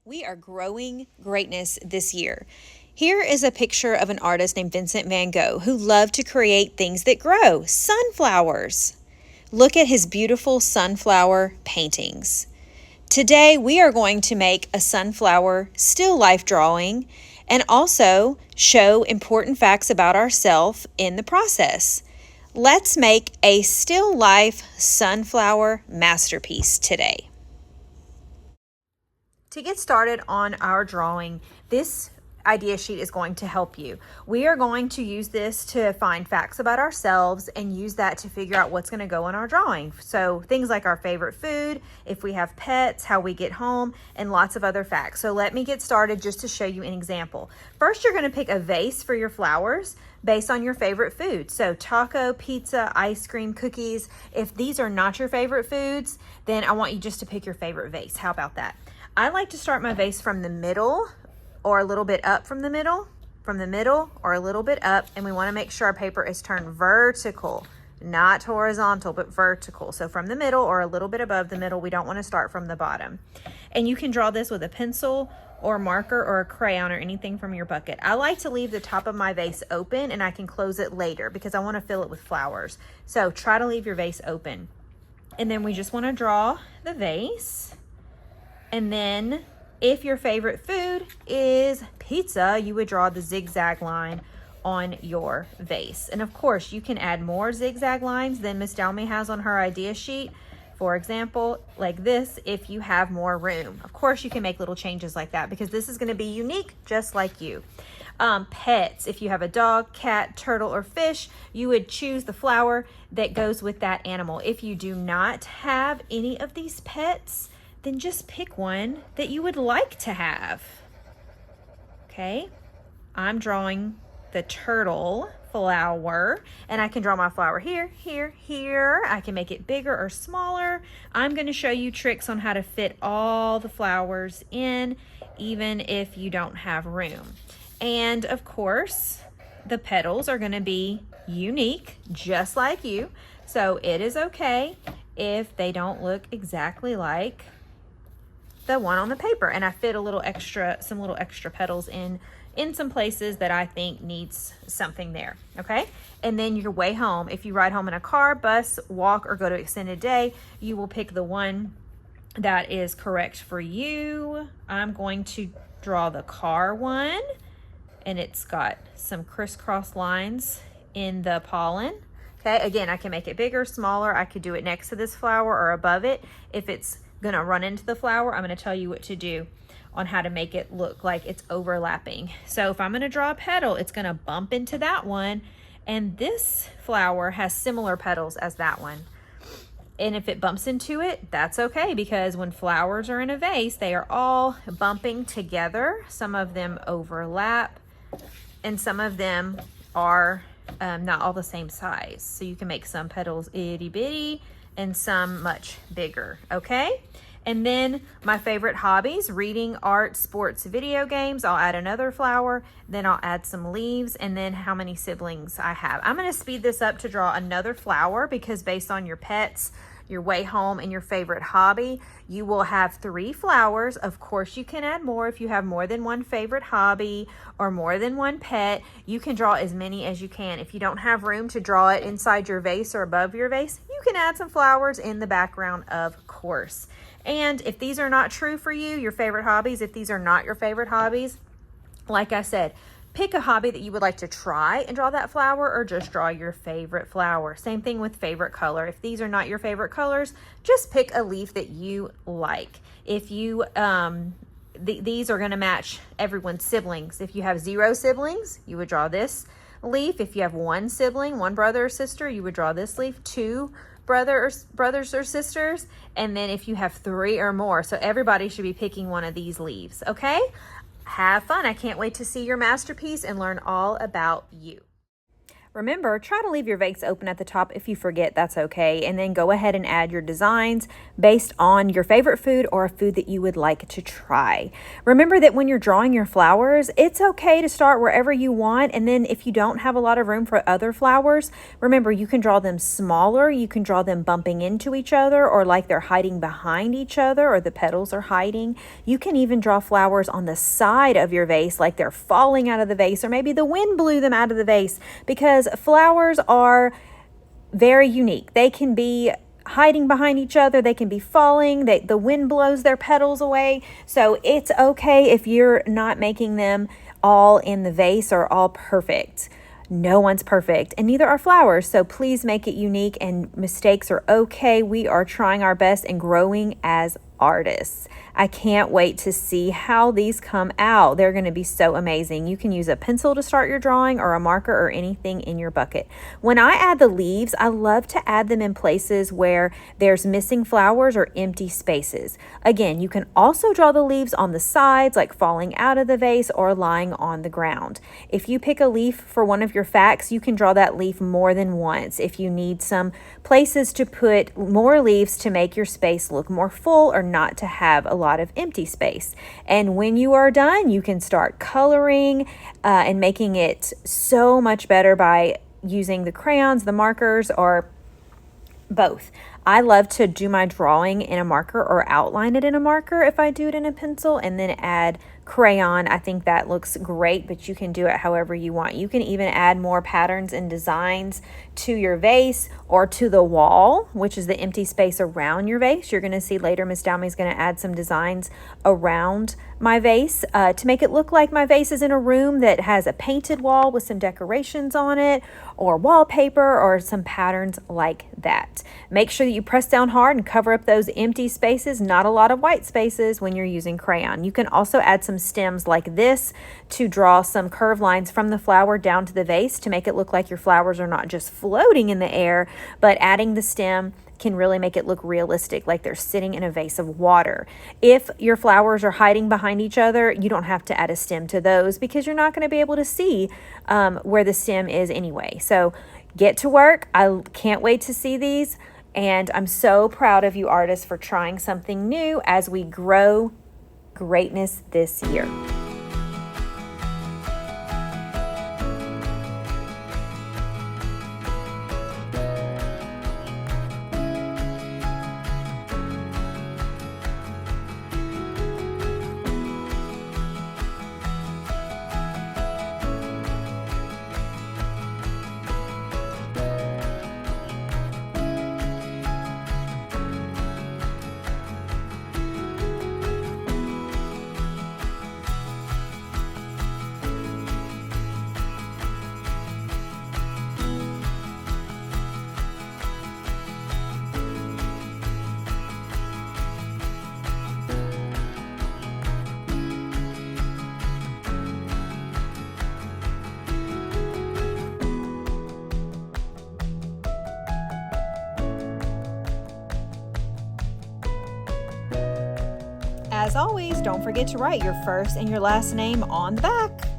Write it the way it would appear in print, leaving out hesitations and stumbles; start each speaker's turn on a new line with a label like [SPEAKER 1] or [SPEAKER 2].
[SPEAKER 1] We are growing greatness this year. Here is a picture of an artist named Vincent van Gogh who loved to create things that grow, sunflowers. Look at his beautiful sunflower paintings. Today, we are going to make a sunflower still life drawing and also show important facts about ourselves in the process. Let's make a still life sunflower masterpiece today. To get started on our drawing, this idea sheet is going to help you. We are going to use this to find facts about ourselves and use that to figure out what's going to go in our drawing. So things like our favorite food, if we have pets, how we get home, and lots of other facts. So let me get started just to show you an example. First, you're going to pick a vase for your flowers based on your favorite food. So taco, pizza, ice cream, cookies. If these are not your favorite foods, then I want you just to pick your favorite vase. How about that? I like to start my vase from the middle or a little bit up from the middle or a little bit up, and we want to make sure our paper is turned vertical, not horizontal, but vertical. So from the middle or a little bit above the middle. We don't want to start from the bottom. And you can draw this with a pencil or marker or a crayon or anything from your bucket. I like to leave the top of my vase open, and I can close it later because I want to fill it with flowers. So try to leave your vase open. And then we just want to draw the vase. And then if your favorite food is pizza, you would draw the zigzag line on your vase. And of course, you can add more zigzag lines than Miss Dalmy has on her idea sheet. For example, like this, if you have more room. Of course, you can make little changes like that because this is going to be unique just like you. Pets, if you have a dog, cat, turtle, or fish, you would choose the flower that goes with that animal. If you do not have any of these pets, then just pick one that you would like to have. Okay, I'm drawing the turtle flower, and I can draw my flower here, here, here. I can make it bigger or smaller. I'm going to show you tricks on how to fit all the flowers in, even if you don't have room. And of course, the petals are going to be unique, just like you. So it is okay if they don't look exactly like the one on the paper, and I fit some little extra petals in some places that I think needs something there. Okay, and then your way home, if you ride home in a car, bus, walk, or go to extended day, you will pick the one that is correct for you. I'm going to draw the car one, and it's got some crisscross lines in the pollen. Okay, again, I can make it bigger, smaller. I could do it next to this flower or above it. If it's gonna run into the flower, I'm gonna tell you what to do on how to make it look like it's overlapping. So if I'm gonna draw a petal, it's gonna bump into that one, and this flower has similar petals as that one. And if it bumps into it, that's okay, because when flowers are in a vase, they are all bumping together. Some of them overlap, and some of them are not all the same size. So you can make some petals itty bitty and some much bigger, okay? And then my favorite hobbies, reading, art, sports, video games. I'll add another flower, then I'll add some leaves, and then how many siblings I have. I'm gonna speed this up to draw another flower because based on your pets, your way home, and your favorite hobby, you will have 3 flowers. Of course, you can add more if you have more than one favorite hobby or more than one pet. You can draw as many as you can. If you don't have room to draw it inside your vase or above your vase, you can add some flowers in the background, of course. And if these are not true for you, your favorite hobbies, if these are not your favorite hobbies, like I said, pick a hobby that you would like to try and draw that flower, or just draw your favorite flower. Same thing with favorite color. If these are not your favorite colors, just pick a leaf that you like. If you, these are gonna match everyone's siblings. If you have 0 siblings, you would draw this leaf. If you have 1 sibling, 1 brother or sister, you would draw this leaf. 2 brothers or sisters, and then if you have 3 or more. So everybody should be picking one of these leaves, okay? Have fun. I can't wait to see your masterpiece and learn all about you. Remember, try to leave your vase open at the top. If you forget, that's okay. And then go ahead and add your designs based on your favorite food or a food that you would like to try. Remember that when you're drawing your flowers, it's okay to start wherever you want. And then if you don't have a lot of room for other flowers, remember you can draw them smaller. You can draw them bumping into each other or like they're hiding behind each other or the petals are hiding. You can even draw flowers on the side of your vase like they're falling out of the vase, or maybe the wind blew them out of the vase, because flowers are very unique. They can be hiding behind each other. They can be falling. The wind blows their petals away. So it's okay if you're not making them all in the vase or all perfect. No one's perfect, and neither are flowers. So please make it unique, and mistakes are okay. We are trying our best and growing as artists. I can't wait to see how these come out. They're going to be so amazing. You can use a pencil to start your drawing or a marker or anything in your bucket. When I add the leaves, I love to add them in places where there's missing flowers or empty spaces. Again, you can also draw the leaves on the sides, like falling out of the vase or lying on the ground. If you pick a leaf for one of your facts, you can draw that leaf more than once. If you need some places to put more leaves to make your space look more full or not to have a lot of empty space. And when you are done, you can start coloring and making it so much better by using the crayons, the markers, or both. I love to do my drawing in a marker or outline it in a marker if I do it in a pencil, and then add crayon. I think that looks great, but you can do it however you want. You can even add more patterns and designs to your vase or to the wall, which is the empty space around your vase. You're going to see later Miss Downey's going to add some designs around my vase to make it look like my vase is in a room that has a painted wall with some decorations on it, or wallpaper, or some patterns like that. Make sure that you press down hard and cover up those empty spaces, not a lot of white spaces when you're using crayon. You can also add some stems like this to draw some curved lines from the flower down to the vase to make it look like your flowers are not just floating in the air, but adding the stem can really make it look realistic, like they're sitting in a vase of water. If your flowers are hiding behind each other, you don't have to add a stem to those because you're not going to be able to see where the stem is anyway. So get to work. I can't wait to see these, and I'm so proud of you artists for trying something new as we grow greatness this year. As always, don't forget to write your first and your last name on the back.